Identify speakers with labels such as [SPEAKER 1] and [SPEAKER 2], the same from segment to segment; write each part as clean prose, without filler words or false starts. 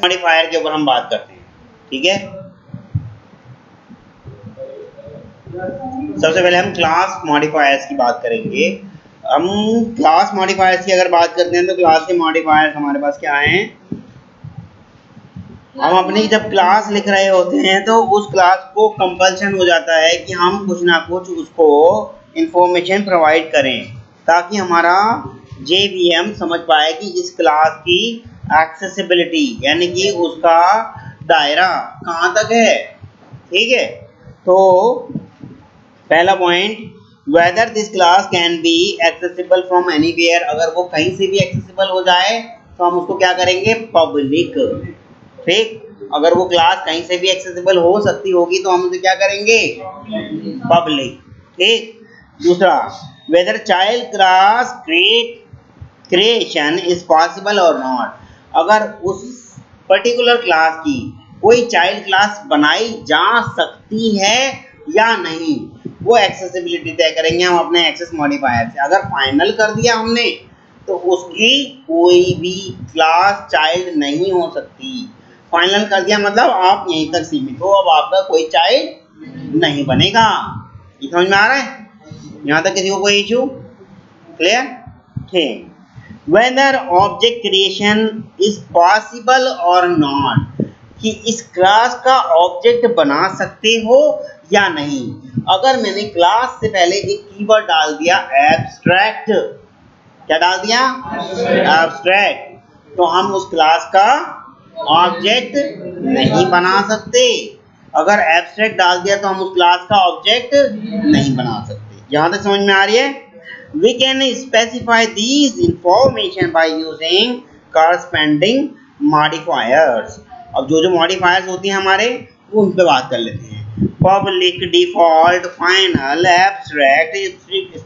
[SPEAKER 1] Modifier के ऊपर हम बात करते हैं, ठीक है। सबसे पहले हम क्लास मॉडिफायर्स की बात करेंगे। हम क्लास मॉडिफायर्स की अगर बात करते हैं तो क्लास के मॉडिफायर्स हमारे पास क्या हैं। हम अपनी जब क्लास लिख रहे होते हैं तो उस क्लास को कंपल्शन हो जाता है कि हम कुछ ना कुछ उसको इंफॉर्मेशन प्रोवाइड करें ताकि हमारा JVM समझ पाए कि इस क्लास की एक्सेसिबिलिटी यानी कि उसका दायरा कहाँ तक है, ठीक है। तो पहला point, whether this class can be accessible from anywhere, अगर वो कहीं से भी एक्सेसिबल हो जाए तो हम उसको क्या करेंगे, पब्लिक, ठीक। अगर वो क्लास कहीं से भी एक्सेसिबल हो सकती होगी तो हम उसे क्या करेंगे, पब्लिक, ठीक। दूसरा, whether child class creation is possible और नॉट, अगर उस पर्टिकुलर क्लास की कोई चाइल्ड क्लास बनाई जा सकती है या नहीं, वो एक्सेसिबिलिटी तय करेंगे हम अपने एक्सेस मॉडिफायर से। अगर फाइनल कर दिया हमने तो उसकी कोई भी क्लास चाइल्ड नहीं हो सकती। फाइनल कर दिया मतलब आप यहीं तक सीमित हो, अब आपका कोई चाइल्ड नहीं बनेगा। ये समझ में आ रहा है? यहाँ तक किसी को कोई इशू? क्लियर? ठीक। Whether object creation is possible और नॉट, कि इस क्लास का ऑब्जेक्ट बना सकते हो या नहीं। अगर मैंने क्लास से पहले एक कीवर्ड डाल दिया एब्स्ट्रैक्ट, क्या डाल दिया, एब्स्ट्रैक्ट, तो हम उस क्लास का ऑब्जेक्ट नहीं बना सकते। अगर एब्स्ट्रैक्ट डाल दिया तो हम उस क्लास का ऑब्जेक्ट नहीं बना सकते। यहां तक समझ में आ रही है? We can specify these information by using corresponding modifiers. अब जो मॉडिफायर्स होती हैं हमारे, वो उन पे बात कर लेते हैं। Public, default, final, abstract, strict,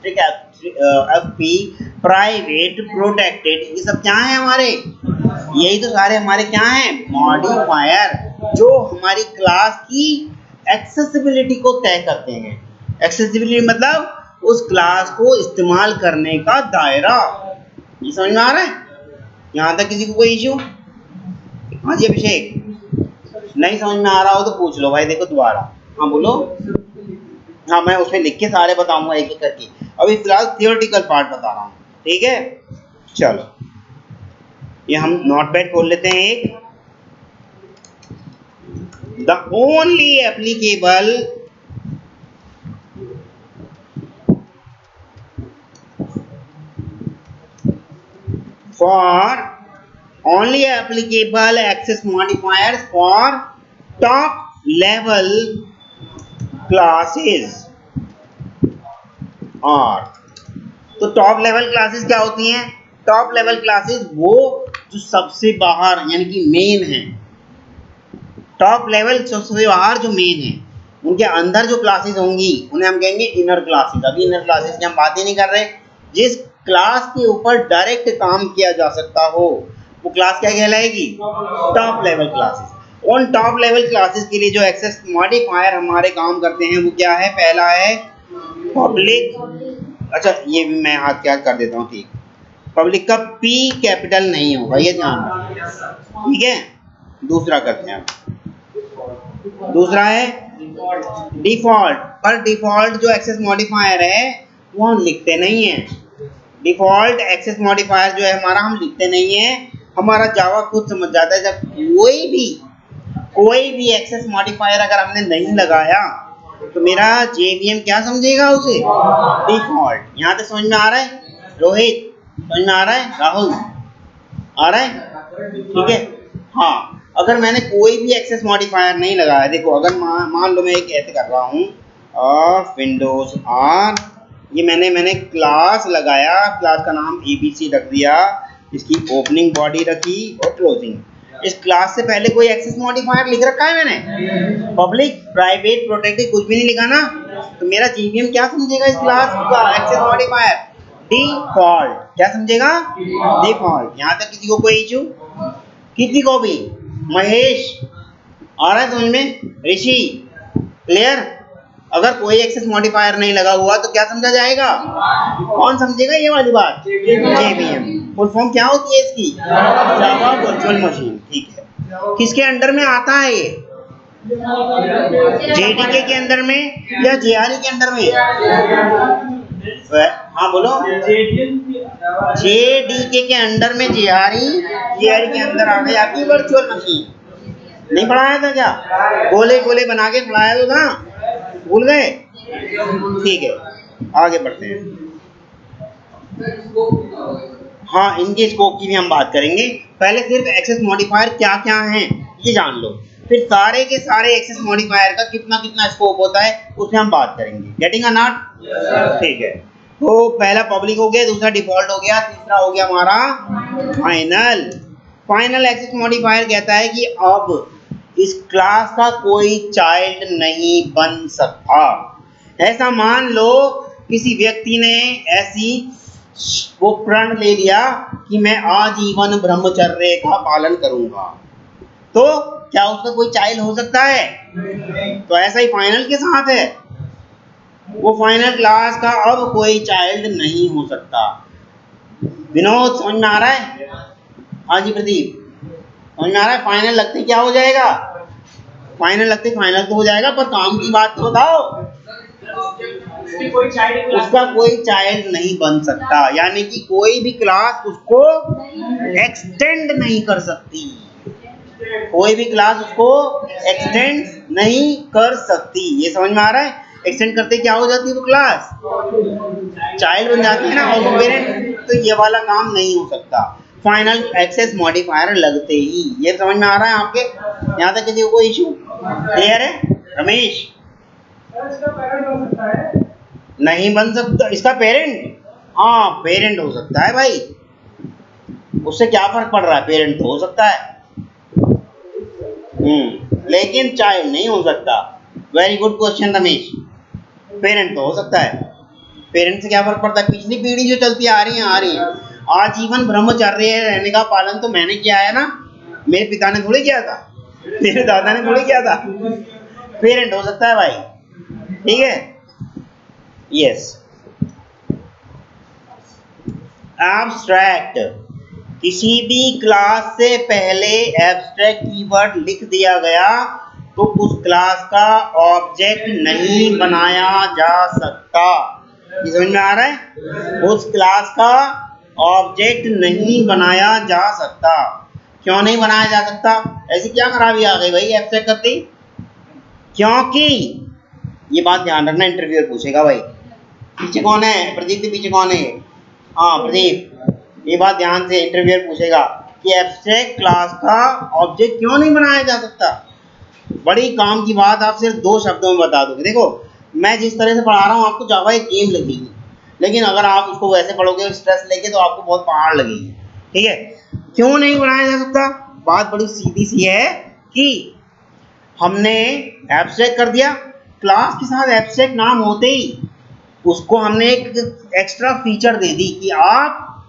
[SPEAKER 1] FP, private, protected, ये सब क्या है हमारे? यही तो सारे हमारे क्या हैं, मॉडिफायर, जो हमारी क्लास की एक्सेसिबिलिटी को तय करते हैं। एक्सेसिबिलिटी मतलब उस क्लास को इस्तेमाल करने का दायरा। ये समझ में आ रहा है? यहाँ तक किसी को कोई इश्यू? हाँ जी अभिषेक, नहीं समझ में आ रहा हो तो पूछ लो भाई, देखो दोबारा। हाँ बोलो। हाँ मैं उसमें लिख के सारे बताऊंगा एक एक करके, अभी फिलहाल थियोरेटिकल पार्ट बता रहा हूँ, ठीक है। चलो ये हम नोटपैड खोल लेते हैं एक। The only applicable for only applicable access modifiers for top level classes और तो टॉप लेवल क्लासेस क्या होती हैं? टॉप लेवल क्लासेस वो जो सबसे बाहर यानी कि मेन है। टॉप लेवल सबसे बाहर जो मेन है, उनके अंदर जो क्लासेस होंगी उन्हें हम कहेंगे इनर क्लासेस। अभी इनर क्लासेस की हम बात ही नहीं कर रहे। जिस क्लास के ऊपर डायरेक्ट काम किया जा सकता हो वो क्लास क्या कहलाएगी? Top level classes. उन टॉप लेवल क्लासेस के लिए जो एक्सेस मॉडिफायर हमारे काम करते हैं वो क्या है? पहला है पब्लिक। अच्छा ये भी मैं हाथ क्या कर देता हूँ, ठीक। पब्लिक का P कैपिटल नहीं होगा, ये ध्यान रखना, ठीक है। दूसरा करते हैं, दूसरा है डिफॉल्ट। पर डिफॉल्ट जो एक्सेस मॉडिफायर है वो हम लिखते नहीं है। डिफॉल्ट एक्सेस मॉडिफायर जो है हमारा, हम लिखते नहीं है। हमारा जावा खुद समझ जाता है जब कोई भी एक्सेस मॉडिफायर अगर हमने नहीं लगाया तो मेरा JVM क्या समझेगा उसे? डिफॉल्ट। यहाँ तक समझ में आ रहा है? रोहित समझ में आ रहा है? राहुल आ रहा है? ठीक है। हाँ अगर मैंने कोई भी एक्सेस मॉडिफायर नहीं लगाया, देखो अगर मान लो मैं एक ऐसे कर रहा हूँ विंडोज R, ये मैंने क्लास लगाया, क्लास का नाम ABC रख दिया, इसकी ओपनिंग बॉडी रखी और क्लोजिंग। इस क्लास से पहले कोई एक्सेस मॉडिफायर लिख रखा है मैंने? पब्लिक, प्राइवेट, प्रोटेक्टेड कुछ भी नहीं लिखा ना। तो मेरा JVM क्या समझेगा इस क्लास का एक्सेस मॉडिफायर? डिफॉल्ट। क्या समझेगा? डिफॉल्ट। यहाँ तक किसी को कोई इशू? किसी को भी? महेश आ रहा है समझ में? ऋषि क्लियर? अगर कोई एक्सेस मॉडिफायर नहीं लगा हुआ तो क्या समझा जाएगा? कौन समझेगा ये वाली बात? JVM। फुल फॉर्म क्या होती है इसकी? जावा वर्चुअल मशीन, ठीक है। किसके अंडर में आता है ये? जेडीके के अंदर में या जेआरई के अंदर में? हाँ बोलो। जेडीके के अंडर में जेआरई, जेआरई के अंदर आ गई आपकी वर्चुअल मशीन। नहीं पढ़ाया था क्या? गोले गोले बना के पढ़ाया तो था, भूल गए? ठीक है, आगे बढ़ते हैं। हाँ, इनके स्कोप की भी हम बात करेंगे। पहले सिर्फ एक्सेस मॉडिफायर क्या क्या हैं ये जान लो, फिर सारे के सारे एक्सेस मॉडिफायर का कितना कितना स्कोप होता है उसमें हम बात करेंगे। Getting a not? ठीक है, तो पहला पब्लिक हो गया, दूसरा डिफॉल्ट हो गया, तीसरा हो गया हमारा फाइनल। फाइनल एक्सेस मॉडिफायर कहता है कि अब इस क्लास का कोई चाइल्ड नहीं बन सकता। ऐसा मान लो किसी व्यक्ति ने ऐसी वो प्रण ले लिया कि मैं आजीवन ब्रह्मचर्य का पालन करूंगा, तो क्या उसका कोई चाइल्ड हो सकता है? तो ऐसा ही फाइनल के साथ है, वो फाइनल क्लास का अब कोई चाइल्ड नहीं हो सकता। विनोद समझ में आ रहा है? हाँ जी प्रदीप समझ में आ रहा है? फाइनल लगते क्या हो जाएगा? फाइनल लगते फाइनल तो हो जाएगा, पर काम की बात तो बताओ। उसका कोई चाइल्ड नहीं बन सकता, यानी कि कोई भी क्लास उसको एक्सटेंड नहीं कर सकती, कोई भी क्लास उसको एक्सटेंड नहीं कर सकती। ये समझ में आ रहा है? एक्सटेंड करते क्या हो जाती है वो क्लास? चाइल्ड बन जाती है ना, और पेरेंट। तो ये वाला काम नहीं हो सकता फाइनल एक्सेस मॉडिफायर लगते ही। ये समझ में आ रहा है आपके? यहाँ तक किसी को कोई इशू क्लियर है? रमेश नहीं बन सकता इसका पेरेंट? हाँ पेरेंट हो सकता है भाई, उससे क्या फर्क पड़ रहा है? पेरेंट तो हो सकता है, लेकिन चाइल्ड नहीं हो सकता। Very good question Ramesh, parent तो हो सकता है। पेरेंट से क्या फर्क पड़ता है? पिछली पीढ़ी जो चलती आ रही है आजीवन ब्रह्मचर्य रहने का पालन तो मैंने किया है ना, मेरे पिता ने थोड़ी किया था, मेरे दादा ने थोड़ी किया था। पेरेंट हो सकता है भाई, ठीक है? यस। एब्स्ट्रैक्ट, किसी भी क्लास से पहले एब्स्ट्रैक्ट कीवर्ड लिख दिया गया तो उस क्लास का ऑब्जेक्ट नहीं बनाया जा सकता। ये समझ में आ रहा है? उस क्लास का ऑब्जेक्ट नहीं बनाया जा सकता। क्यों नहीं बनाया जा सकता? ऐसी क्या खराबी आ गई भाई एब्स्ट्रैक्ट करते ही? क्योंकि ये बात ध्यान रखना, इंटरव्यूअर पूछेगा भाई पीछे कौन है? प्रदीप के पीछे कौन है? हाँ प्रदीप, ये बात ध्यान से इंटरव्यूअर पूछेगा कि एब्स्ट्रैक्ट क्लास का ऑब्जेक्ट क्यों नहीं बनाया जा सकता। बड़ी काम की बात आप सिर्फ 2 शब्दों में बता दोगे। देखो मैं जिस तरह से पढ़ा रहा हूँ आपको जावा एक गेम लगेगी, लेकिन अगर आप उसको वैसे पढ़ोगे स्ट्रेस लेके तो आपको बहुत पहाड़ लगेगी। ठीक है? क्यों नहीं बनाया जा सकता? बात बड़ी सीधी सी है कि हमने एब्स्ट्रैक्ट कर दिया, क्लास के साथ एब्स्ट्रैक्ट नाम होते ही उसको हमने एक एक्स्ट्रा फीचर दे दी कि आप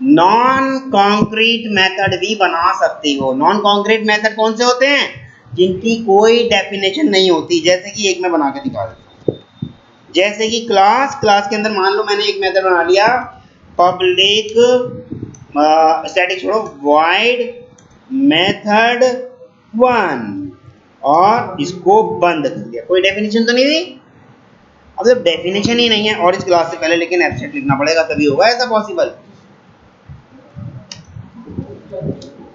[SPEAKER 1] नॉन कॉन्क्रीट मेथड भी बना सकते हो। नॉन कॉन्क्रीट मेथड कौन से होते हैं? जिनकी कोई डेफिनेशन नहीं होती। जैसे कि एक मैं बना के दिखा देता हूँ, जैसे कि क्लास के अंदर मान लो मैंने एक मेथड बना लिया पब्लिक स्टैटिक छोड़ो void मेथड 1 और इसको बंद कर दिया। कोई डेफिनेशन तो नहीं दी। अब जब डेफिनेशन ही नहीं है और इस क्लास से पहले लेकिन एब्स्ट्रैक्ट लिखना पड़ेगा तभी होगा ऐसा पॉसिबल।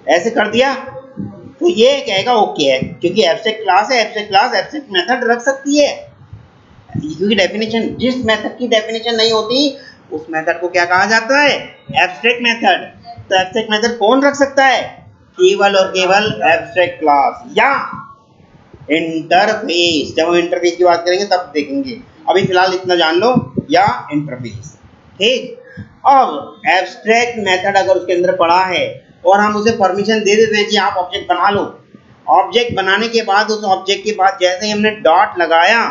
[SPEAKER 1] ऐसे कर दिया तो ये कहेगा ओके है, क्योंकि एब्स्ट्रैक्ट क्लास है, एब्स्ट्रैक्ट क्लास एब्स्ट्रैक्ट मेथड रख सकती है, क्योंकि डेफिनेशन जिस मेथड की डेफिनेशन नहीं होती उस मेथड को क्या कहा जाता है? Abstract method. तो एब्स्ट्रैक्ट मेथड कौन रख सकता है? केवल और केवल एब्स्ट्रैक्ट क्लास या इंटरफेस। जब हम इंटरफेस की बात करेंगे तब देखेंगे, अभी फिलहाल इतना जान लो, या इंटरफेस। ठीक? अब एब्स्ट्रैक्ट मेथड अगर उसके अंदर पड़ा है और हम उसे परमिशन दे देते हैं कि आप ऑब्जेक्ट बना लो, ऑब्जेक्ट बनाने के बाद उस ऑब्जेक्ट के बाद जैसे ही हमने डॉट लगाया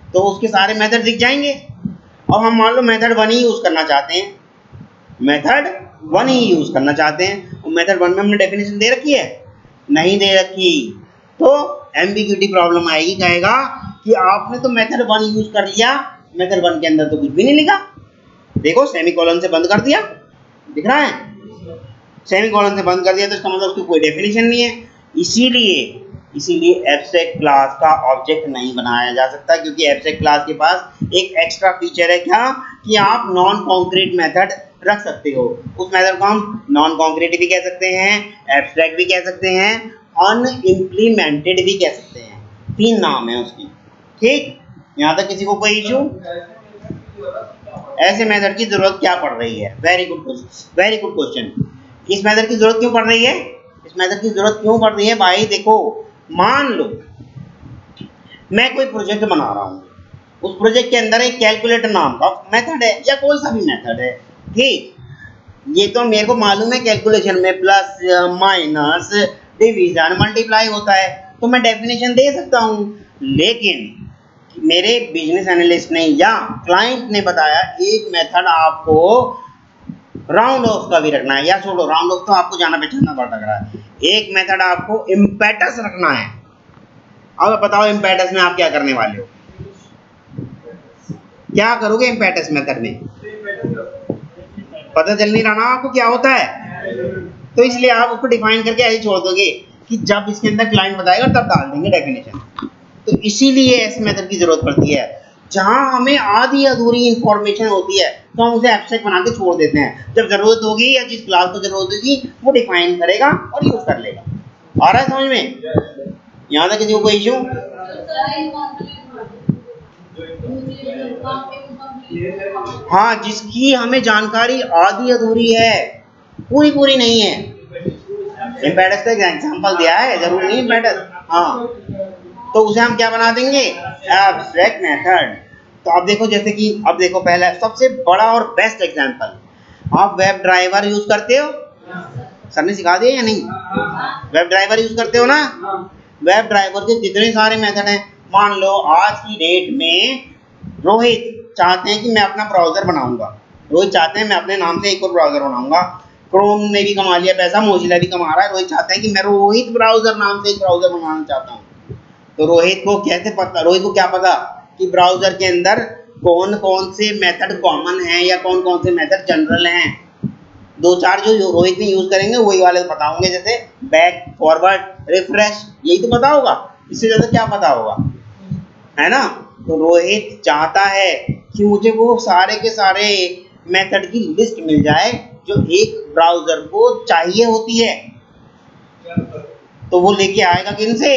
[SPEAKER 1] तो उसके सारे मेथड दिख जाएंगे। और हम मान लो मेथड 1 ही यूज करना चाहते हैं, मेथड 1 ही यूज करना चाहते हैं, और मेथड 1 में हमने डेफिनेशन दे रखी है? नहीं दे रखी, तो एम्बिग्यूटी प्रॉब्लम आएगी। कहेगा कि आपने तो मेथड 1 यूज कर लिया, मेथड 1 के अंदर तो कुछ भी नहीं लिखा। देखो सेमीकोलन से बंद कर दिया, दिख रहा है? सेमीकोलन से बंद कर दिया तो इसका मतलब उसकी कोई डेफिनेशन नहीं है। इसीलिए एब्स्ट्रैक्ट क्लास का ऑब्जेक्ट नहीं बनाया जा सकता, क्योंकि एब्स्ट्रैक्ट क्लास के पास एक एक्स्ट्रा फीचर है क्या, कि आप नॉन कॉन्क्रीट मेथड रख सकते हो। उस मेथड को हम नॉन कॉन्क्रीट भी कह सकते हैं, एब्स्ट्रैक्ट भी कह सकते हैं, अनइम्प्लीमेंटेड भी कह सकते हैं। 3 नाम है उसकी। ठीक, यहाँ तक किसी को कोई इशू? ऐसे मेथड की जरूरत क्या पड़ रही है? Very good question. इस मेथड की जरूरत क्यों पड़ रही है? इस मेथड की जरूरत क्यों पड़ रही है भाई? देखो, मान लो मैं कोई प्रोजेक्ट बना रहा हूँ, उस प्रोजेक्ट के अंदर एक कैलकुलेटर नाम का मेथड है, या कोई सा भी मेथड है। ठीक, ये तो मेरे को मालूम है कैलकुलेशन में प्लस माइनस डिवीजन मल्टीप्लाई होता है, तो मैं डेफिनेशन दे सकता हूँ। लेकिन मेरे बिजनेस एनालिस्ट ने या क्लाइंट ने बताया एक मेथड आपको राउंड ऑफ का भी रखना है, या छोड़ो राउंड ऑफ तो आपको जाना पहचानना पड़ रहा है, एक मेथड आपको इम्पेटस रखना है। अब बताओ इम्पेटस में आप क्या करने वाले हो? क्या करोगे इम्पेटस मेथड में? पता चल नहीं रहा ना आपको क्या होता है, तो इसलिए आप उसको डिफाइन करके ऐसे छोड़ दोगे कि जब इसके अंदर क्लाइंट बताएगा तब डाल देंगे डेफिनेशन। तो इसीलिए ऐसे मेथड की जरूरत पड़ती है। जहां हमें आधी अधूरी इंफॉर्मेशन होती है तो हम उसे एब्स्ट्रैक्ट बना के छोड़ देते हैं, जब जरूरत होगी या जिस क्लास को जरूरत होगी वो डिफाइन करेगा और यूज कर लेगा। आ रहा है समझ में? यहाँ तक किसी को कोई इशू? हाँ, जिसकी हमें जानकारी आधी अधूरी है, पूरी नहीं है। इम्पेटस का एग्जांपल दिया है, जरूर नहीं इम्पेटस। हाँ, तो उसे हम क्या बना देंगे? Abstract method. तो अब देखो, जैसे कि अब देखो, पहला सबसे बड़ा और बेस्ट एग्जांपल, आप वेब ड्राइवर यूज करते हो? सर ने सिखा दिया या नहीं? वेब ड्राइवर यूज करते हो ना? वेब ड्राइवर के कितने सारे मेथड हैं। मान लो आज की डेट में रोहित चाहते हैं कि मैं अपना ब्राउजर बनाऊंगा, रोहित चाहते हैं मैं अपने नाम से एक और ब्राउजर बनाऊंगा। क्रोम ने भी कमा लिया पैसा, मोजिला भी कमा रहा है, रोहित चाहते हैं कि मैं रोहित ब्राउजर नाम से एक ब्राउजर बनाना चाहता हूँ। तो रोहित को कैसे पता, रोहित को क्या पता कि ब्राउजर के अंदर कौन कौन से मेथड कॉमन हैं या कौन कौन से मेथड जनरल हैं? 2-4 जो रोहित में यूज करेंगे वही वाले पता होंगे, जैसे बैक, फॉरवर्ड, रिफ्रेश, यही तो पता होगा। इससे ज्यादा क्या पता होगा, है ना? तो रोहित चाहता है कि मुझे वो सारे के सारे मेथड की लिस्ट मिल जाए जो एक ब्राउजर को चाहिए होती है। तो वो लेके आएगा किन से?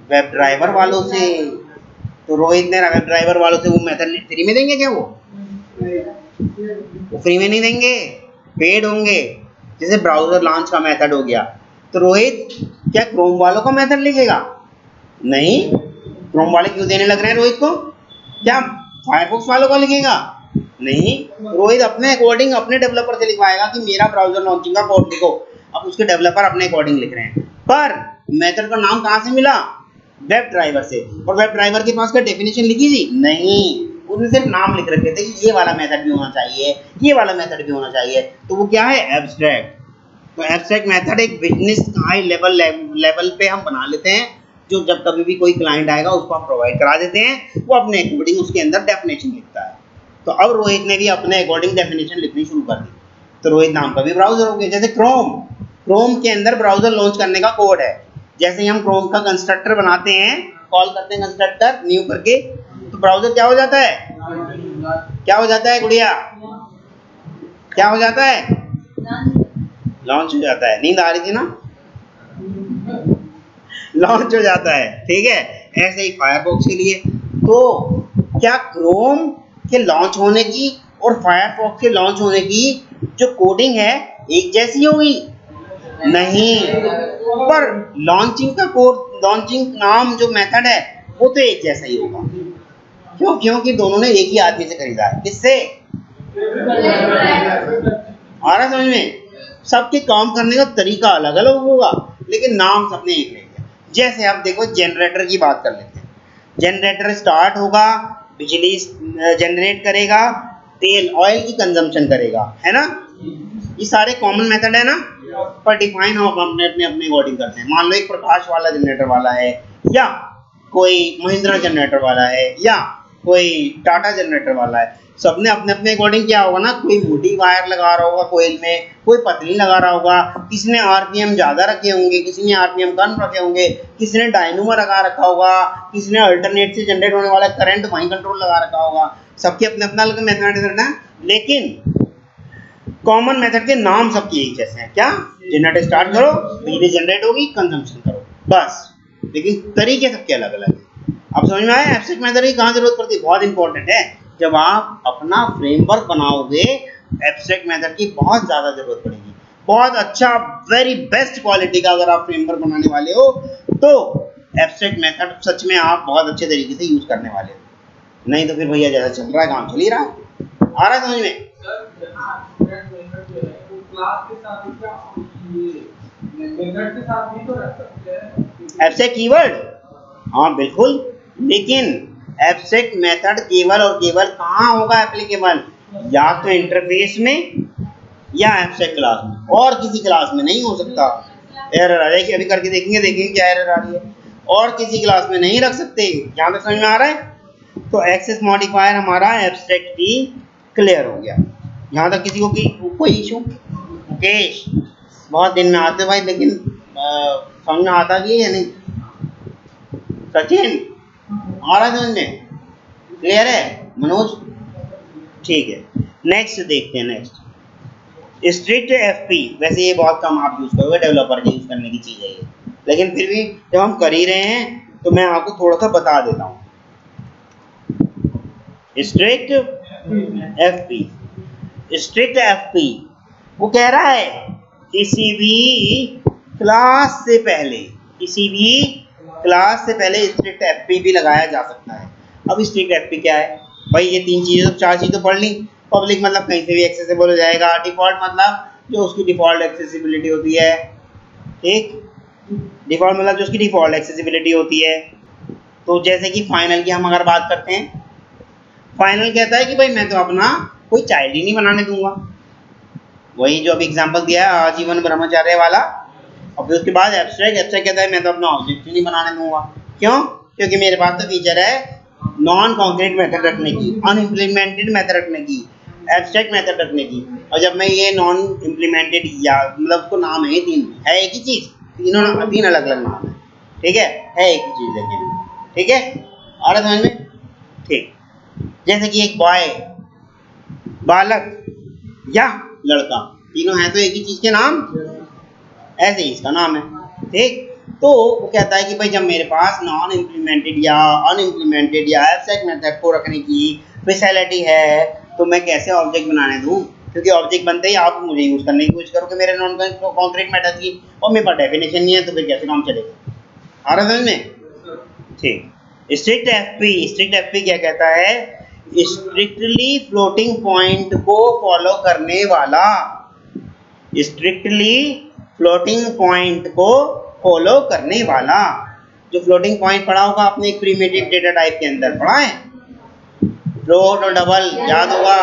[SPEAKER 1] वेब ड्राइवर वालों से। तो रोहित ने वेब ड्राइवर वालों से वो मेथड फ्री में देंगे क्या? वो फ्री में नहीं देंगे, पेड होंगे। जैसे ब्राउजर लॉन्च का मेथड हो गया, तो रोहित क्या क्रोम वालों का मेथड लिखेगा? नहीं, क्रोम वाले क्यों देने लग रहे हैं रोहित को? क्या फायरफॉक्स वालों का लिखेगा? नहीं, रोहित अपने अकॉर्डिंग अपने डेवलपर से लिखवाएगा कि मेरा ब्राउजर लॉन्चिंग का कोड लिखो। अब उसके डेवलपर अपने अकॉर्डिंग लिख रहे हैं, पर मेथड का नाम कहाँ से मिला? वेब ड्राइवर से। और वेब ड्राइवर के पास क्या डेफिनेशन लिखी थी? नहीं, उसने सिर्फ नाम लिख रखे थे कि ये वाला मेथड भी होना चाहिए, ये वाला मेथड भी होना चाहिए। तो वो क्या है? एब्स्ट्रैक्ट। तो एब्स्ट्रैक्ट मेथड एक बिजनेस हाई लेवल पे हम बना लेते हैं, जो जब कभी भी कोई क्लाइंट आएगा उसको हम प्रोवाइड करा देते हैं, वो अपने अकॉर्डिंग उसके अंदर डेफिनेशन लिखता है। तो अब रोहित ने भी अपने अकॉर्डिंग डेफिनेशन लिखनी शुरू कर दी, तो रोहित नाम का भी ब्राउजर हो गया। जैसे क्रोम के अंदर ब्राउजर लॉन्च करने का कोड है, जैसे ही हम क्रोम का कंस्ट्रक्टर बनाते हैं, कॉल करते हैं कंस्ट्रक्टर न्यू करके, तो ब्राउजर क्या हो जाता है? क्या हो जाता है गुड़िया? क्या हो जाता है? लॉन्च हो जाता है। नींद आ रही थी ना? लॉन्च हो जाता है। ठीक है, ऐसे ही फायरफॉक्स के लिए। तो क्या क्रोम के लॉन्च होने की और फायरफॉक्स के लॉन्च होने की जो कोडिंग है एक जैसी होगी? नहीं, पर लॉन्चिंग का कोड, लॉन्चिंग नाम जो मेथड है वो तो एक जैसा ही होगा। क्यों? क्योंकि दोनों ने एक ही आदमी से खरीदा है। किससे? आ रहा समझ में? सबके काम करने का तरीका अलग अलग होगा, लेकिन नाम सबने एक लेंगे। जैसे आप देखो, जनरेटर की बात कर लेते हैं। जनरेटर स्टार्ट होगा, बिजली जनरेट करेगा, तेल ऑयल की कंजम्पशन करेगा, है ना? ये सारे कॉमन मेथड है ना, पर डिफाइन हम अपने अपने अकॉर्डिंग करते हैं। मान लो एक प्रकाश वाला जनरेटर वाला है, या कोई महिंद्रा जनरेटर वाला है, या कोई टाटा जनरेटर वाला है, सबने अपने अपने अकॉर्डिंग क्या होगा ना, कोई मोटी वायर लगा रहा होगा कोयल में, कोई पतली लगा रहा होगा, किसी ने आरपीएम ज़्यादा रखे होंगे, किसी ने आरपीएम कम रखे होंगे, किसी ने डायनोमो लगा रखा होगा, किसी ने अल्टरनेट से जनरेट होने वाला करंट वहीं कंट्रोल लगा रखा होगा। सबके अपने अपना अलग मेथड है, लेकिन कॉमन मेथड के नाम सबके एक जैसे हैं। क्या, जनरेटर स्टार्ट करो, बिजली जनरेट होगी, कंजम्पशन करो, बस। लेकिन तरीके सबके अलग अलग हैं। अब समझ में आया एब्स्ट्रैक्ट मेथड की कहाँ जरूरत पड़ती है? बहुत इंपॉर्टेंट है। जब आप अपना फ्रेमवर्क बनाओगे एब्स्ट्रैक्ट मेथड की बहुत ज़्यादा जरूरत पड़ेगी। बहुत अच्छा, वेरी बेस्ट क्वालिटी का अगर आप फ्रेमवर्क बनाने वाले हो तो एब्स्ट्रैक्ट मेथड सच में आप बहुत अच्छे तरीके से यूज करने वाले हो। नहीं तो फिर भैया जैसा चल रहा है काम चल ही रहा है। आ रहा है समझ में? एब्स्ट्रैक्ट कीवर्ड, हाँ बिल्कुल, लेकिन एब्स्ट्रैक्ट मेथड केवल और केवल कहाँ होगा एप्लीकेबल? या तो इंटरफेस में या एब्स्ट्रैक्ट क्लास में, और किसी क्लास में नहीं हो सकता। एरर आ जाएगी, अभी करके देखेंगे क्या एरर आ रही है। और किसी क्लास में नहीं रख सकते। यहाँ तक समझ में आ रहा है? तो एक्सेस मॉडिफायर हमारा एब्स्ट्रैक्ट की क्लियर हो गया। यहाँ तक किसी को कोई इशू? मुकेश बहुत दिन में आते भाई, लेकिन समझ में आता कि या नहीं? सचिन आ रहा है समझ में? क्लियर है? मनोज ठीक है। नेक्स्ट देखते हैं। नेक्स्ट स्ट्रिक्ट एफपी, वैसे ये बहुत कम आप यूज करोगे, डेवलपर के यूज करने की चीज़ है ये, लेकिन फिर भी जब हम कर ही रहे हैं तो मैं आपको थोड़ा सा बता देता हूँ। स्ट्रिक्ट एफपी, स्ट्रिक्ट एफपी वो कह रहा है किसी भी क्लास से पहले, किसी भी क्लास से पहले स्ट्रिक्ट एफपी भी लगाया जा सकता है। अब स्ट्रिक्ट एफपी क्या है भाई? ये तीन चीजें तो, चार चीजें तो पढ़ ली। पब्लिक मतलब कहीं से भी एक्सेसिबल हो जाएगा। डिफॉल्ट मतलब जो उसकी डिफॉल्ट एक्सेसिबिलिटी होती है, ठीक, डिफॉल्ट मतलब जो उसकी डिफॉल्ट एक्सेसिबिलिटी होती है। तो जैसे कि फाइनल की हम अगर बात करते हैं, फाइनल कहता है कि भाई मैं तो अपना कोई चाइल्ड ही नहीं बनाने दूंगा, वही जो अभी एग्जांपल दिया है आजीवन ब्रह्मचार्य वाला। और फिर उसके बाद एब्स्ट्रैक्ट, एब्स्ट्रैक्ट कहता है मैं तो अपना ऑब्जेक्ट ही नहीं बनाने दूंगा। क्यों? क्योंकि मेरे पास तो फीचर है नॉन कॉन्क्रीट मेथड रखने की, अनइम्प्लीमेंटेड मेथड रखने की, एब्स्ट्रैक्ट मेथड रखने की। और जब मैं ये नॉन इम्प्लीमेंटेड, या मतलब उसको नाम है तीन, है एक ही चीज़, तीन अलग अलग नाम है, ठीक है एक ही चीज़ लेकिन, ठीक है आ रहा समझ में? ठीक, जैसे कि एक बॉय, बालक या लड़का, तीनों हैं तो एक ही चीज़ के नाम, ऐसे ही इसका नाम है, ठीक। तो वो कहता है कि भाई जब मेरे पास नॉन इम्प्लीमेंटेड या अनइम्प्लीमेंटेड या एब्स्ट्रैक्ट मेथड को रखने की फैसिलिटी है तो मैं कैसे ऑब्जेक्ट बनाने दूँ? क्योंकि ऑब्जेक्ट बनते ही आप मुझे यूज़ करने की कोशिश करोगे मेरे नॉन कॉन्क्रीट मेथड की, और मेरे पास डेफिनेशन नहीं है, तो फिर कैसे काम चलेगा? आ रहा समझ में? ठीक। स्ट्रिक्ट एफपी क्या कहता है? स्ट्रिक्टली फ्लोटिंग पॉइंट को फॉलो करने वाला, स्ट्रिक्टली फ्लोटिंग पॉइंट को फॉलो करने वाला। जो फ्लोटिंग पॉइंट पढ़ा होगा आपने एक प्रिमिटिव डेटा टाइप के अंदर, पढ़ा है? फ्लोट और डबल याद होगा,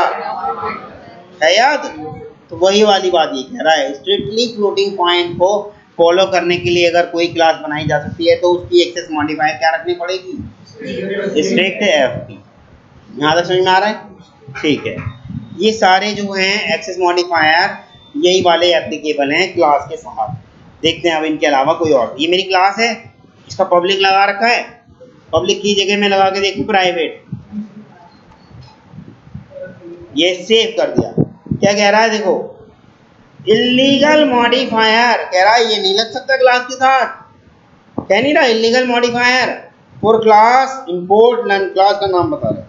[SPEAKER 1] है याद? तो वही वाली बात ये कह रहा है, स्ट्रिक्टली फ्लोटिंग पॉइंट को फॉलो करने के लिए अगर कोई क्लास बनाई जा सकती है तो उसकी एक्सेस मॉडिफायर क्या रखनी पड़ेगी? Strict FP. यहाँ तक समझ में आ रहा है? ठीक है। ये सारे जो हैं एक्सेस मॉडिफायर यही वाले एप्लीकेबल हैं क्लास के साथ। देखते हैं अब इनके अलावा कोई और। ये मेरी क्लास है, इसका पब्लिक लगा रखा है, पब्लिक की जगह में लगा के देखूं प्राइवेट, ये सेव कर दिया। क्या कह रहा है देखो, इलीगल मॉडिफायर कह रहा है ये नहीं लग सकता क्लास के साथ, कह नहीं रहा illegal modifier for class import learn, class का नाम बता रहे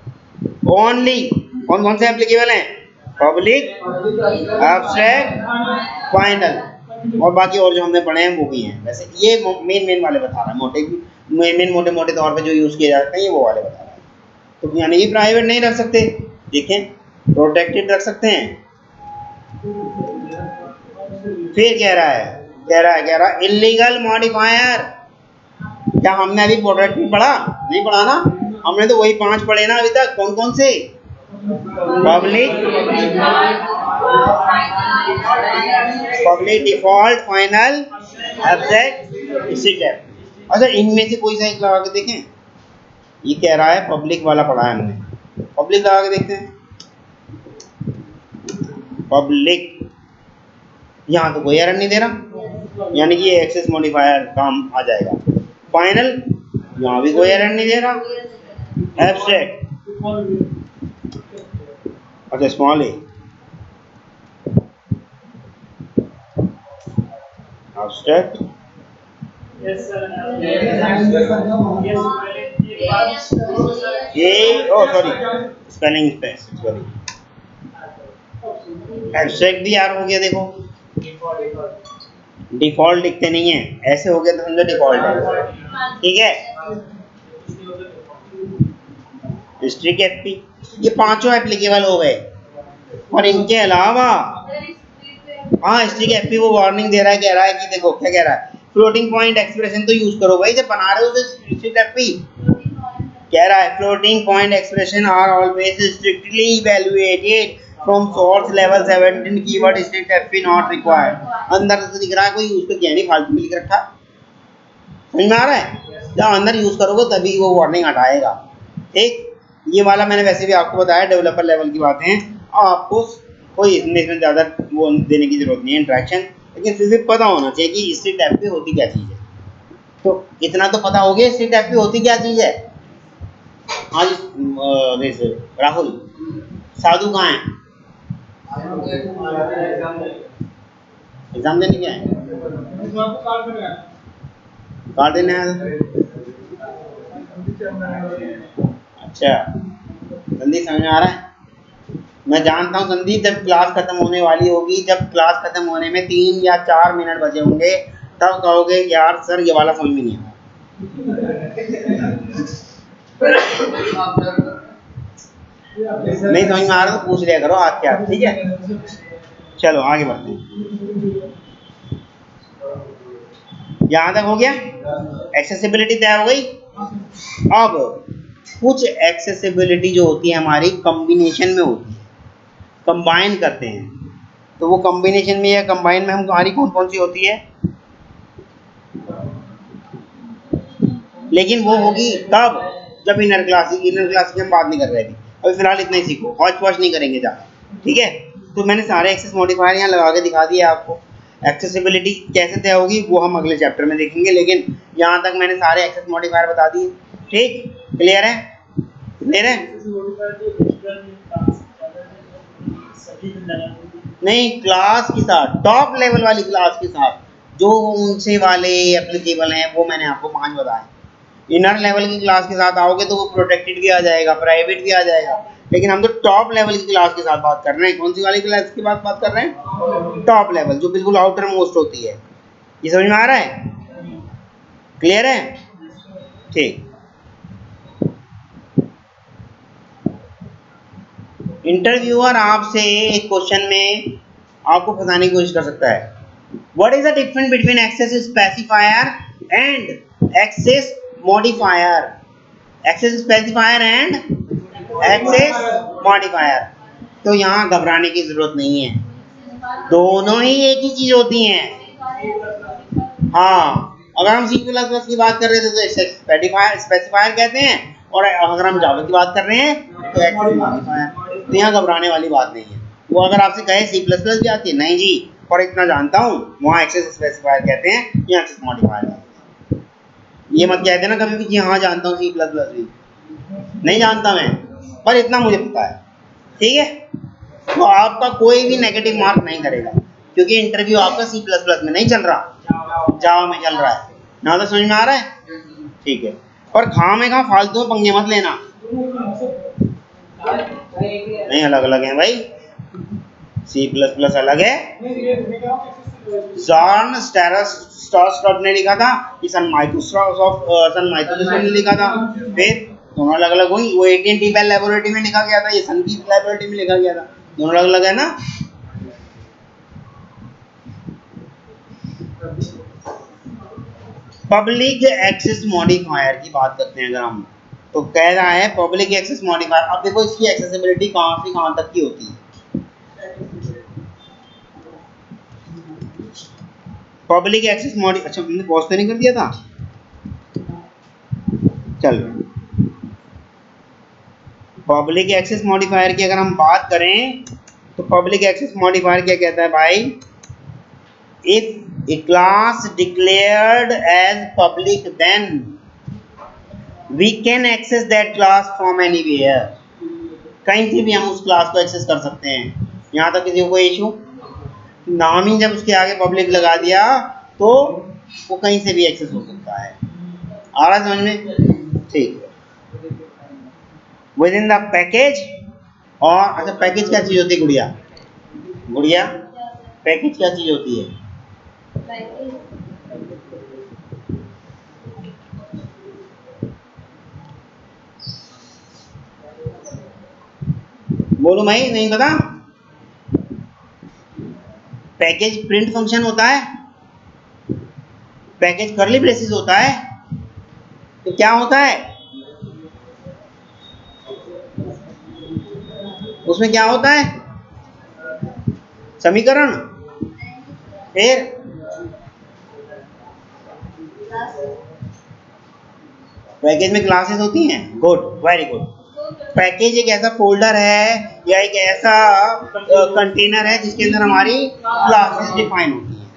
[SPEAKER 1] ओनली कौन कौन से एप्लीकेबल हैं? पब्लिक, एब्स्ट्रैक्ट, फाइनल, और बाकी और जो हमने पढ़े हैं वो भी हैं। वैसे ये मेन वाले बता रहा है, मोटे तौर पे जो यूज़ किए जाते हैं ये वो वाले बता रहा है। तो यानी ये प्राइवेट नहीं रख सकते, देखें प्रोटेक्टेड रख सकते हैं। फिर कह रहा है इलीगल मॉडिफायर। क्या हमने अभी प्रोटेक्टेड पढ़ा? नहीं पढ़ा ना, हमने तो वही 5 पढ़े ना अभी तक। कौन कौन से? Public, default, final, abstract, strict. अच्छा इनमें से कोई सा एक लगा के देखें, ये कह रहा है पब्लिक वाला पढ़ा है हमने, पब्लिक लगा के देखते हैं। पब्लिक, यहाँ तो कोई एरर नहीं दे रहा, यानी कि ये एक्सेस मॉडिफायर काम आ जाएगा। फाइनल, यहाँ भी कोई एरर नहीं दे रहा। एब्स्ट्रैक्ट, अच्छा स्मॉल ए, एब्स्ट्रैक्ट ये, ओ सॉरी स्पेलिंग सॉरी, एब्स्ट्रैक्ट भी यार हो गया। देखो डिफॉल्ट लिखते नहीं है, ऐसे हो गया तो समझो डिफॉल्ट है, ठीक है। स्ट्रिक एफपी, ये पांचों एप्लीकेबल हो गए। और इनके अलावा हाँ स्ट्रिक एफपी वो वार्निंग दे रहा है, कह रहा है कि देखो क्या कह रहा है, फ्लोटिंग पॉइंट एक्सप्रेशन तो यूज करो भाई, जब बना रहे हो तो स्ट्रिक एफपी कह रहा है floating point expression are always strictly evaluated from source level 17 keyword strictfp not required. अंदर से दिख रहा है कोई यूज कर दिया नहीं, फालतू में लिख रखा, समझ में आ रहा है। जब अंदर यूज करोगे तभी वो वार्निंग हटाएगा, ठीक। ये वाला मैंने वैसे भी आपको बताया डेवलपर लेवल की बातें हैं, आपको कोई इसमें ज़्यादा वो देने की जरूरत नहीं है इंट्रैक्शन, लेकिन फिर भी पता होना चाहिए कि स्ट्रिक्ट एफपी होती क्या चीज़ है। तो इतना तो पता हो गया स्ट्रिक्ट एफपी होती क्या चीज़ है। आज राहुल साधु कहाँ है, एग्जाम देने क्या है, कार्ड देने आया था। अच्छा संदीप समझ में आ रहा है। मैं जानता हूँ संदीप, जब क्लास खत्म होने वाली होगी, जब क्लास खत्म होने में 3 या 4 मिनट बचे होंगे, तब कहोगे यार सर ये वाला समझ में नहीं आया। नहीं समझ में आ रहा तो पूछ लिया करो आज क्या, ठीक है। चलो आगे बढ़ते हैं, यहाँ तक हो गया, एक्सेसिबिलिटी तय हो गई। अब कुछ एक्सेसिबिलिटी जो होती है हमारी कॉम्बिनेशन में होती है, कंबाइन करते हैं, तो वो कॉम्बिनेशन में या कंबाइन में हमारी कौन कौन सी होती है, लेकिन वो होगी तब जब इनर क्लास की हम बात नहीं कर रहे थे, अभी फिलहाल इतना ही सीखो, हॉच पॉच नहीं करेंगे ज़्यादा, ठीक है। तो मैंने सारे एक्सेस मॉडिफायर यहाँ लगा के दिखा दिया आपको। एक्सेसिबिलिटी कैसे तय होगी वो हम अगले चैप्टर में देखेंगे, लेकिन यहाँ तक मैंने सारे एक्सेस मॉडिफायर बता दिए, ठीक। क्लियर है, क्लियर है। नहीं, क्लास के साथ, टॉप लेवल वाली क्लास के साथ जो ऊंचे वाले एप्लीकेबल हैं वो मैंने आपको 5 बताए। इनर लेवल की क्लास के साथ आओगे तो वो प्रोटेक्टेड भी आ जाएगा, प्राइवेट भी आ जाएगा, लेकिन हम तो टॉप लेवल की क्लास के साथ बात कर रहे हैं। कौन सी वाली क्लास की बात कर रहे हैं, टॉप लेवल, जो बिल्कुल आउटर मोस्ट होती है। ये समझ में आ रहा है, क्लियर है, ठीक। इंटरव्यूअर आपसे एक क्वेश्चन में आपको फंसाने की कोशिश कर सकता है, what is the difference between access specifier and access modifier, access specifier and access modifier. तो यहाँ घबराने की जरूरत नहीं है, दोनों ही एक ही चीज होती हैं। हाँ, अगर हम C++ की बात कर रहे थे तो एक्सेस स्पेसिफायर कहते हैं, और अगर हम जावा की बात कर रहे हैं तो एक्सेस मॉडिफायर। तो यहाँ घबराने वाली बात नहीं है। वो अगर आपसे कहे C++ भी आती है, नहीं जी, और इतना जानता हूँ, वहाँ एक्सेस स्पेसिफायर कहते हैं, यहाँ एक्सेस मॉडिफायर कहते हैं। ये मत कहते ना कभी भी कि हाँ जानता हूँ C++ भी, नहीं जानता मैं, पर इतना मुझे पता है, ठीक है। तो आपका कोई भी नेगेटिव मार्क नहीं करेगा, क्योंकि इंटरव्यू आपका C++ में नहीं चल रहा, जावा में चल रहा है ना। तो समझ में आ रहा है, ठीक है। और खामेखा फालतू में पंगे मत लेना, नहीं अलग अलग है भाई, C++ अलग है। जॉन स्टारस्टॉक ने लिखा था कि सन माइक्रोसॉफ्ट ने लिखा था, फिर दोनों अलग अलग हुई। वो AT&T बेल लैबोरेटरी में लिखा गया था, ये सन की लैबोरेटरी में लिखा गया था, दोनों अलग अलग है ना। पब्लिक एक्सेस मॉडिफायर की बात करते हैं अगर हम, तो कह रहा है पब्लिक एक्सेस मॉडिफायर। अब देखो इसकी एक्सेसिबिलिटी कहाँ से कहाँ तक की होती है। पब्लिक एक्सेस मॉडिफायर, अच्छा हमने पॉज तो नहीं कर दिया था, चल पब्लिक एक्सेस मॉडिफायर की अगर हम बात करें तो पब्लिक एक्सेस मॉडिफायर क्या कहता है भाई, if a class declared as public then we can access that class from anywhere. कहीं से भी हम उस क्लास को एक्सेस कर सकते हैं। यहाँ तक किसी को कोई इशू, नाम ही जब उसके आगे पब्लिक लगा दिया तो वो कहीं से भी एक्सेस हो सकता है। आ रहा समझ में? ठीक। विद इन द पैकेज, और अच्छा पैकेज क्या चीज होती है गुड़िया? गुड़िया पैकेज क्या चीज होती है? बोलो भाई, नहीं पता? पैकेज प्रिंट फंक्शन होता है, पैकेज कर्ली ब्रेसेस होता है, तो क्या होता है उसमें? क्या होता है? समीकरण। फिर पैकेज में क्लासेस होती हैं। Good, very good. पैकेज एक ऐसा फोल्डर है या एक ऐसा कंटेनर है जिसके अंदर हमारी क्लासेस डिफाइन होती हैं।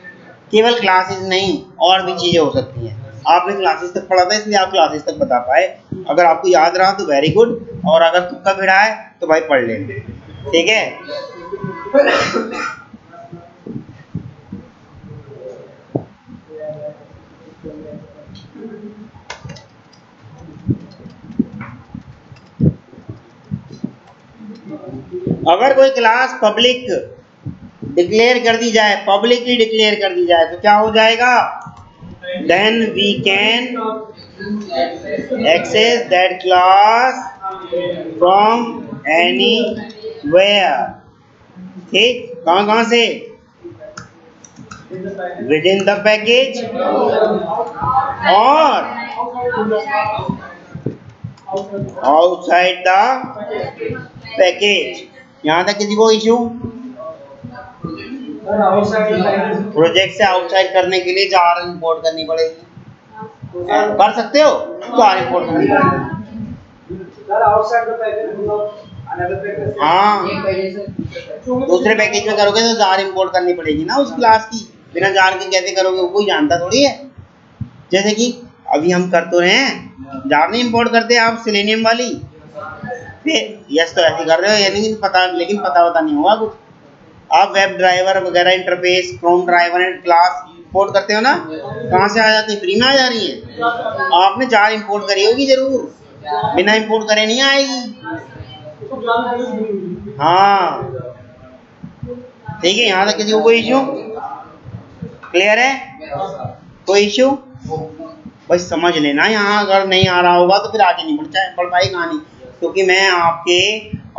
[SPEAKER 1] केवल क्लासेस नहीं, और भी चीजें हो सकती हैं। आपने क्लासेस तक पढ़ा था इसलिए आप क्लासेस तक बता पाए। अगर आपको याद रहा तो वेरी गुड, और अगर तुक्का भिड़ा है तो भाई पढ़ लेंगे, ठीक है? अगर कोई क्लास पब्लिक डिक्लेयर कर दी जाए, पब्लिकली डिक्लेयर कर दी जाए, तो क्या हो जाएगा? Then we can access that class from anywhere. ठीक, कहां से? विद इन द पैकेज और आउटसाइड द पैकेज। यहां तक किसी को इश्यू? प्रोजेक्ट से आउटसाइड करने के लिए जार इंपोर्ट करनी पड़ेगी। कर सकते हो? जार इंपोर्ट करनी पड़ेगी। हाँ, दूसरे पैकेज में करोगे तो जार इंपोर्ट करनी पड़ेगी ना उस क्लास की। बिना जार के कैसे करोगे? वो कोई जानता थोड़ी है। जैसे कि अभी हम कर तो रहे हैं, जार नहीं इंपोर्ट करते आप सेलेनियम वाली, फिर यस तो ऐसे कर रहे हो, यानी लेकिन पता नहीं होगा कुछ। आप वेब ड्राइवर वगैरह interface, Chrome driver and class import करते हो ना, कहाँ से आ जाती है? फ्री में आ जा रही है। आपने जार इंपोर्ट करी होगी जरूर, बिना इंपोर्ट करे नहीं आएगी। हाँ ठीक है, यहाँ तक किसी को कोई इश्यू? क्लियर है? कोई इश्यू? बस समझ लेना, यहाँ अगर नहीं आ रहा होगा तो फिर आगे नहीं बढ़ पाई कहानी। क्योंकि मैं आपके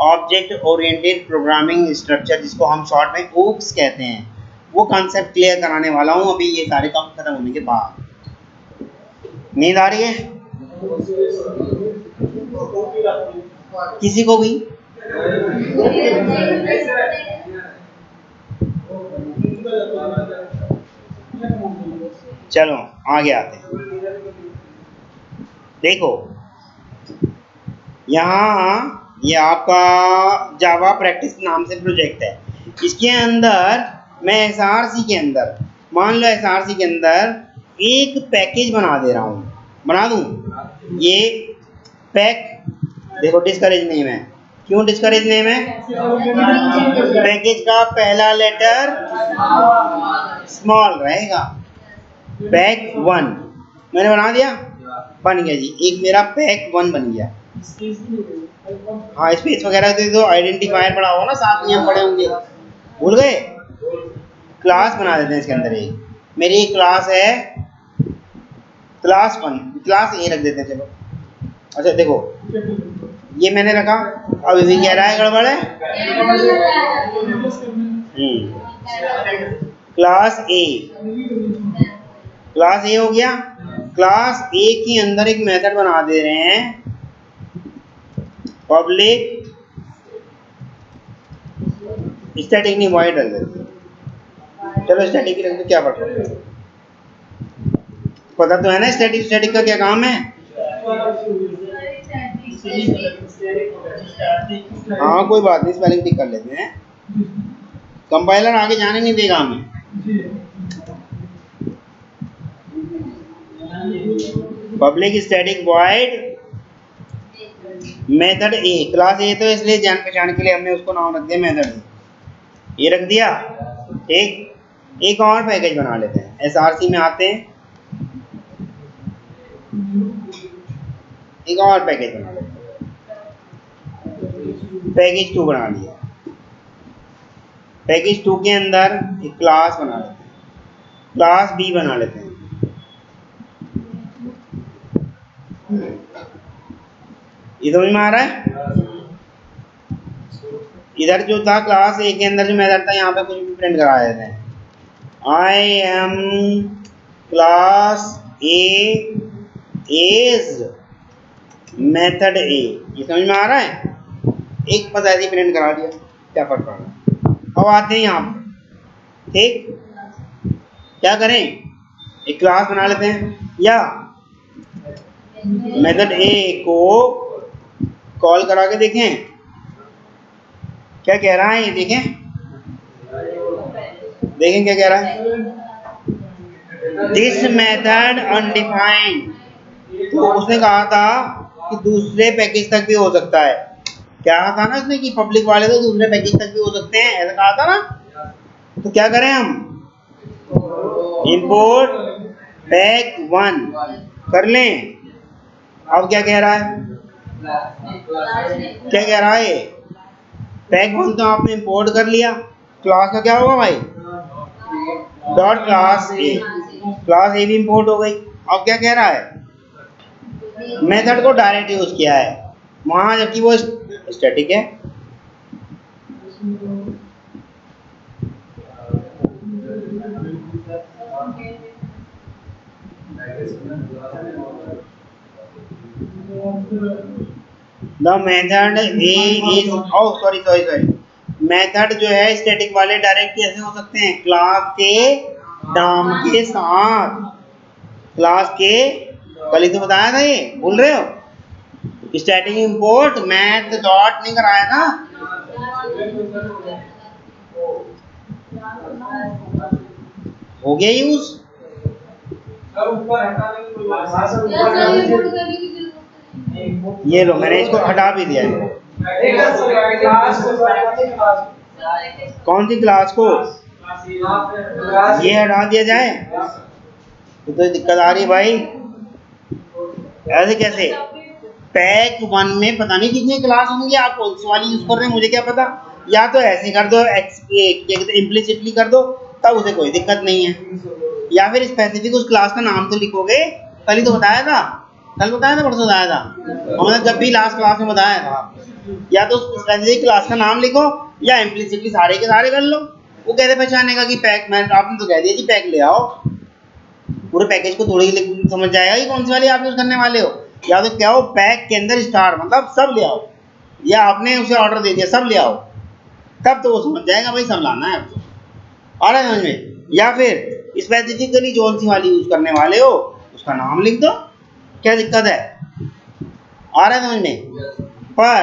[SPEAKER 1] ऑब्जेक्ट ओरिएंटेड प्रोग्रामिंग स्ट्रक्चर, जिसको हम शॉर्ट में ओप्स कहते हैं, वो कॉन्सेप्ट क्लियर कराने वाला हूँ अभी ये सारे काम खत्म होने के बाद। नींद आ रही है किसी को भी? चलो आगे आते हैं। देखो यहाँ ये आपका जावा प्रैक्टिस नाम से प्रोजेक्ट है। इसके अंदर मैं एसआरसी के अंदर, मान लो एसआरसी के अंदर एक पैकेज बना दे रहा हूँ। बना दूँ? ये पैक, देखो डिस्करेज नेम है। क्यों डिस्करेज नेम है? पैकेज का पहला लेटर स्मॉल रहेगा। पैक 1 मैंने बना दिया, बन गया जी, एक मेरा पैक 1 बन गया। हाँ स्पेस वगैरह तो आइडेंटिफायर पड़ा होगा ना, साथ में हम पढ़े होंगे, भूल गए? क्लास बना देते हैं इसके अंदर। एक मेरी क्लास है क्लास 1, क्लास ए रख देते हैं। चलो अच्छा देखो ये मैंने रखा, अब ये कह रहा है गड़बड़ है। क्लास ए, क्लास ए हो गया। क्लास ए के अंदर एक मेथड बना दे रहे हैं पब्लिक स्टैटिक, नहीं वॉइड रख देते। चलो स्टैटिक रख दो, क्या पता तो है ना स्टैटिक का क्या काम है। हाँ कोई बात नहीं, स्पेलिंग ठीक कर लेते हैं, कंपाइलर आगे जाने नहीं देगा हमें। पब्लिक स्टैटिक वॉइड मेथड ए, क्लास ए तो इसलिए जान पहचान के लिए हमने उसको नाम रख दिया मेथड ए, ये रख दिया। एक और पैकेज बना लेते हैं, एसआरसी में आते हैं, एक और पैकेज बना लेते हैं, पैकेज 2 बना लिया। पैकेज 2 के अंदर एक क्लास बना लेते हैं, क्लास बी बना लेते हैं। ये समझ में आ रहा है? इधर जो था क्लास ए के अंदर जो मेथड था, यहाँ पे कुछ भी प्रिंट करा देते हैं, I M class A is method A, ये समझ में आ रहा है? एक पता ऐसे प्रिंट करा दिया, क्या फर्क पड़ रहा है। अब आते हैं यहाँ पे, ठीक, क्या करें, एक क्लास बना लेते हैं या मेथड ए को कॉल करा के देखें क्या कह रहा है, ये देखें, देखें क्या कह रहा है, दिस मेथड अनडिफाइंड। तो उसने कहा था कि दूसरे पैकेज तक भी हो सकता है, क्या कहा था ना उसने कि पब्लिक वाले तो दूसरे पैकेज तक भी हो सकते हैं, ऐसा कहा था ना। तो क्या करें हम, इंपोर्ट पैक 1 कर लें। अब क्या कह रहा है, क्या कह रहा है, पैक 1 तो आपने इंपोर्ट कर लिया, क्लास का क्या होगा भाई, डॉट क्लास ए, क्लास ए भी इंपोर्ट हो गई। अब क्या कह रहा है, मेथड को डायरेक्ट यूज किया है वहां, जबकि वो स्टैटिक है। The method A is, oh sorry, method जो है स्टैटिक वाले डायरेक्ट कैसे हो सकते हैं, क्लास के नाम के साथ, क्लास के, कल ही तो बताया था, ये भूल रहे हो, स्टैटिक इंपोर्ट मैथ डॉट नहीं कराया था। हो गया यूज, ये लो मैंने इसको हटा भी दिया है। कौन सी क्लास को, ये हटा दिया जाए, तो दिक्कत आ रही भाई, ऐसे कैसे, पैक 1 में पता नहीं कितनी क्लास होंगी, आप कौन सी वाली यूज कर रहे हैं मुझे क्या पता, या तो ऐसे कर दो, इम्प्लिसिटली कर दो, तब उसे कोई दिक्कत नहीं है, या फिर स्पेसिफिक उस क्लास का नाम तो लिखोगे, कल ही तो बताया था, कल बताया था, परसों बताया था, हमने जब भी लास्ट क्लास में बताया था, या तो स्पेसिफिक क्लास का नाम लिखो या इम्प्लिसिटली सारे के सारे कर लो। वो कैसे पहचानेगा कि पैक, मैं आपने तो कह दिया कि पैक ले आओ, पूरे पैकेज को थोड़ी समझ जाएगा कि कौन सी वाली आप यूज करने वाले हो, या तो क्या हो पैक के अंदर स्टार मतलब सब ले आओ, या आपने उसे ऑर्डर दे दिया सब ले आओ, तब तो वो समझ जाएगा भाई सब लाना है आपको, आ रहा है समझ में। या फिर स्पेसिफिकली कौन सी वाली यूज करने वाले हो उसका नाम लिख दो, क्या दिक्कत है, आ रहा है समझ में। पर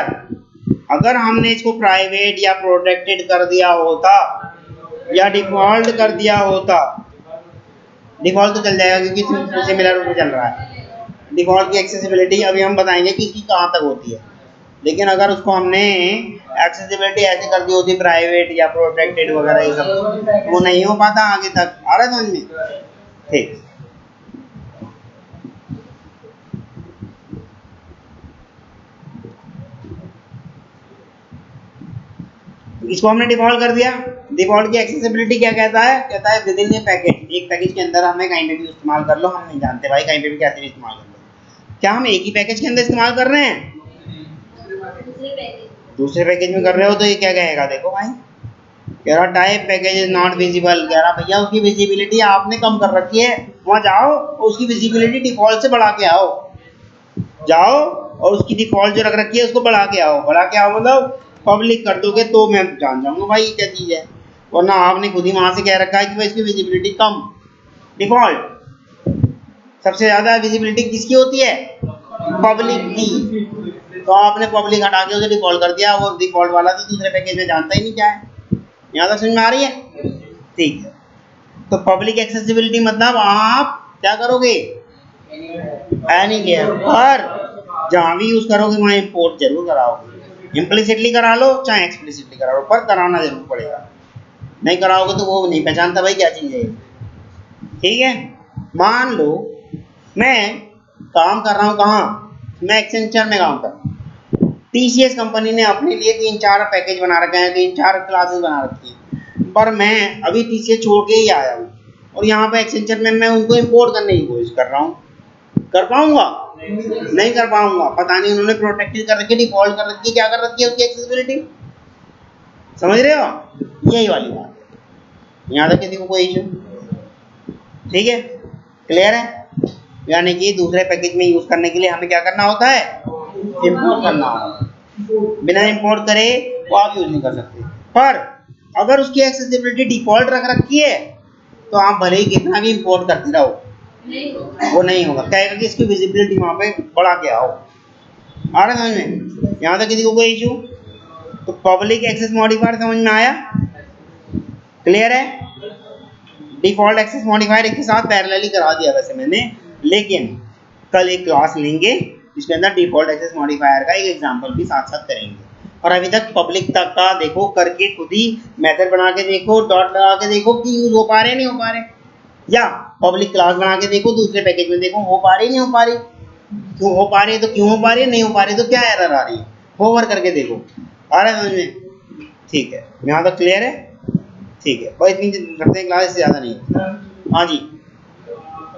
[SPEAKER 1] अगर हमने इसको प्राइवेट या प्रोटेक्टेड कर दिया होता या डिफॉल्ट कर दिया होता, डिफॉल्ट तो चल जाएगा क्योंकि सिमिलर रूप में चल रहा है, डिफॉल्ट की एक्सेसिबिलिटी अभी हम बताएंगे कि इसकी कहाँ तक होती है, लेकिन अगर उसको हमने एक्सेसिबिलिटी ऐसे कर दी होती प्राइवेट या प्रोटेक्टेड वगैरह ये सब, वो नहीं हो पाता आगे तक, आ रहा है समझ में, ठीक। इसको हमने डिफॉल्ट कर दिया। डिफॉल्ट की एक्सेसिबिलिटी क्या कहता है, कहता है विद इन ए पैकेज, एक पैकेज के अंदर हमें कहीं पे भी इस्तेमाल कर लो, हम नहीं जानते भाई कहीं पे भी कैसे भी इस्तेमाल कर लो। क्या हम एक ही पैकेज के अंदर इस्तेमाल कर रहे हैं, दूसरे पैकेज में कर रहे हो, तो ये क्या कहेगा, देखो भाई कह रहा type package is not visible, कह रहा भैया उसकी विजिबिलिटी आपने कम कर रखी है, वहां जाओ उसकी विजिबिलिटी डिफॉल्ट से बढ़ा के आओ, जाओ और उसकी डिफॉल्ट जो रख रखी है उसको बढ़ा के आओ, बढ़ा के आओ मतलब पब्लिक कर दोगे तो मैं जान जाऊंगा भाई क्या चीज़ है, वरना आपने खुद ही वहां से कह रखा है कि भाई इसकी विजिबिलिटी कम, डिफॉल्ट सबसे ज़्यादा विजिबिलिटी किसकी होती है, पब्लिक की, तो आपने पब्लिक हटा के उसे डिफॉल्ट कर दिया, वो डिफॉल्ट वाला तो दूसरे पैकेज में जानता ही नहीं क्या है। यहाँ तक समझ में आ रही है? ठीक है। तो पब्लिक एक्सेसिबिलिटी मतलब आप क्या करोगे, एनीवेयर, पर जहाँ भी यूज करोगे वहाँ इंपोर्ट जरूर कराओगे। इम्प्लिसिटली करा लो चाहे एक्सप्लिसिटली करा लो, पर कराना जरूर पड़ेगा। नहीं कराओगे तो वो नहीं पहचानता भाई क्या चीज़ है। ठीक है। मान लो मैं काम कर रहा हूँ कहाँ, मैं एक्सेंचर में काम कर रहा हूँ। टीसीएस कंपनी ने अपने लिए 3-4 पैकेज बना रखे हैं, 3-4 क्लासेस बना रखी हैं, पर मैं अभी टीसीएस छोड़ के ही आया हूँ और यहाँ पे एक्सेंचर में मैं उनको इंपोर्ट करने की कोशिश कर रहा हूँ। कर पाऊंगा? नहीं कर पाऊंगा। पता नहीं उन्होंने प्रोटेक्टेड कर रखी, डिफॉल्ट कर रखी, क्या कर रखी है उसकी एक्सेसिबिलिटी। समझ रहे हो? यही वाली बात है। यहाँ तक किसी को कोई इशू? ठीक है, क्लियर है? यानी कि दूसरे पैकेज में यूज करने के लिए हमें क्या करना होता है, इंपोर्ट करना होता है। बिना इंपोर्ट करे वो आप यूज नहीं कर सकते। पर अगर उसकी एक्सेसिबिलिटी डिफॉल्ट रख रखी है तो आप भले ही कितना भी इंपोर्ट करते रहो, वो नहीं होगा। कहेगा कि इसकी विजिबिलिटी वहां पे बढ़ा के आओ। आ रहा समझ में? यहाँ तक किसी को कोई इशू? तो पब्लिक एक्सेस मॉडिफायर समझ में आया? क्लियर है? डिफॉल्ट एक्सेस मॉडिफायर के साथ पैरेलली करा दिया वैसे मैंने, लेकिन कल एक क्लास लेंगे जिसके अंदर डिफॉल्ट एक्सेस मॉडिफायर का एक एग्जांपल भी साथ साथ करेंगे। और अभी तक पब्लिक तक का देखो, करके खुद ही मेथड बना के देखो, डॉट लगा के देखो कि यूज हो पा रहे नहीं हो पा रहे, या पब्लिक क्लास बना के देखो, दूसरे पैकेज में देखो हो पा रही नहीं हो पा रही। क्यों हो पा रही है तो क्यों हो पा रही है, नहीं हो पा रही तो क्या एरर आ रही है, होवर करके देखो। आ रहा है समझ में? ठीक है, यहाँ तक क्लियर है? ठीक है, बस इतनी रखते हैं क्लास, से ज़्यादा नहीं। हाँ जी।